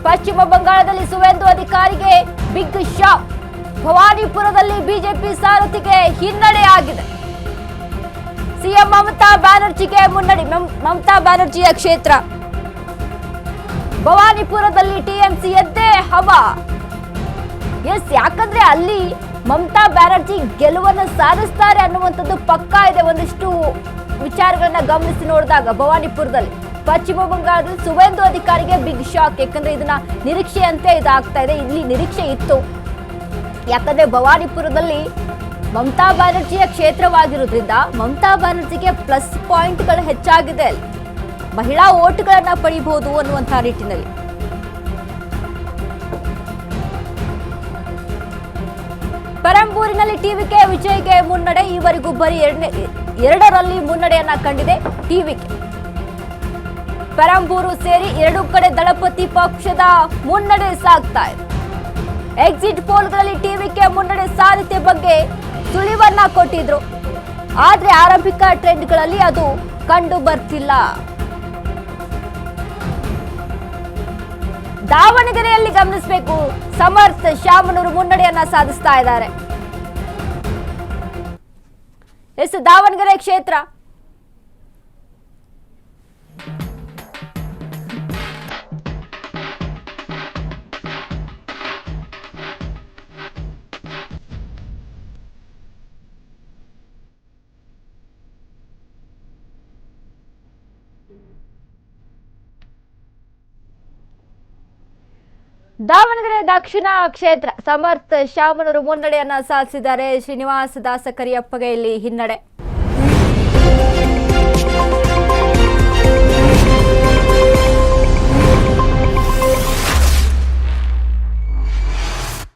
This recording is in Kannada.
ಪಶ್ಚಿಮ ಬಂಗಾಳದಲ್ಲಿ ಸುವೇಂದು ಅಧಿಕಾರಿಗೆ ಬಿಗ್ ಶಾಕ್. ಭವಾನಿಪುರದಲ್ಲಿ ಬಿಜೆಪಿ ಸಾರಥಿಗೆ ಹಿನ್ನಡೆಯಾಗಿದೆ. ಸಿಎಂ ಮಮತಾ ಬ್ಯಾನರ್ಜಿಗೆ ಮುನ್ನಡೆ. ಮಮತಾ ಬ್ಯಾನರ್ಜಿಯ ಕ್ಷೇತ್ರ ಭವಾನಿಪುರದಲ್ಲಿ ಟಿಎಂಸಿ ಎದ್ದೇ ಹವಾ. ಯಾಕಂದ್ರೆ ಅಲ್ಲಿ ಮಮತಾ ಬ್ಯಾನರ್ಜಿ ಗೆಲುವನ್ನು ಸಾಧಿಸ್ತಾರೆ ಅನ್ನುವಂಥದ್ದು ಪಕ್ಕಾ ಇದೆ. ಒಂದಿಷ್ಟು ವಿಚಾರಗಳನ್ನ ಗಮನಿಸಿ ನೋಡಿದಾಗ ಭವಾನಿಪುರದಲ್ಲಿ ಪಶ್ಚಿಮ ಬಂಗಾಳದಲ್ಲಿ ಸುವೇಂದು ಅಧಿಕಾರಿಗೆ ಬಿಗ್ ಶಾಕ್. ಯಾಕಂದ್ರೆ ಇದನ್ನ ನಿರೀಕ್ಷೆಯಂತೆ ಇದಾಗ್ತಾ ಇದೆ. ಇಲ್ಲಿ ನಿರೀಕ್ಷೆ ಇತ್ತು, ಯಾಕಂದ್ರೆ ಭವಾನಿಪುರದಲ್ಲಿ ಮಮತಾ ಬ್ಯಾನರ್ಜಿಯ ಕ್ಷೇತ್ರವಾಗಿರೋದ್ರಿಂದ ಮಮತಾ ಬ್ಯಾನರ್ಜಿಗೆ ಪ್ಲಸ್ ಪಾಯಿಂಟ್ಗಳು ಹೆಚ್ಚಾಗಿದೆ. ಅಲ್ಲಿ ಮಹಿಳಾ ಓಟ್ಗಳನ್ನ ಪಡಿಬಹುದು ಅನ್ನುವಂತಹ ನಿಟ್ಟಿನಲ್ಲಿ ಪರಂಬೂರಿನಲ್ಲಿ ಟಿವಿಕೆ ವಿಜಯ್ಗೆ ಮುನ್ನಡೆ. ಈವರೆಗೂ ಬರೀ ಎರಡರಲ್ಲಿ ಮುನ್ನಡೆಯನ್ನ ಕಂಡಿದೆ ಟಿವಿಕೆ. ಪರಂಬೂರು ಸೇರಿ ಎರಡು ಕಡೆ ದಳಪತಿ ಪಕ್ಷದ ಮುನ್ನಡೆ ಸಾಗ್ತಾ ಇದೆ. ಎಕ್ಸಿಟ್ ಪೋಲ್ಗಳಲ್ಲಿ ಟಿವಿಕೆ ಮುನ್ನಡೆ ಸಾಧ್ಯತೆ ಬಗ್ಗೆ ಸುಳಿವನ್ನ ಕೊಟ್ಟಿದ್ರು, ಆದ್ರೆ ಆರಂಭಿಕ ಟ್ರೆಂಡ್ಗಳಲ್ಲಿ ಅದು ಕಂಡು ಬರ್ತಿಲ್ಲ. ದಾವಣಗೆರೆಯಲ್ಲಿ ಗಮನಿಸಬೇಕು, ಸಮರ್ಥ ಶಾಮನೂರು ಮುನ್ನಡೆಯನ್ನ ಸಾಧಿಸ್ತಾ ಇದ್ದಾರೆ. ದಾವಣಗೆರೆ ಕ್ಷೇತ್ರ ದಾವಣಗೆರೆ ದಕ್ಷಿಣ ಕ್ಷೇತ್ರ ಸಮರ್ಥ ಶಾಮನೂರು ಮುನ್ನಡೆಯನ್ನ ಸಾಧಿಸಿದ್ದಾರೆ. ಶ್ರೀನಿವಾಸ ದಾಸ ಕರಿಯಪ್ಪಗೆ ಇಲ್ಲಿ ಹಿನ್ನಡೆ.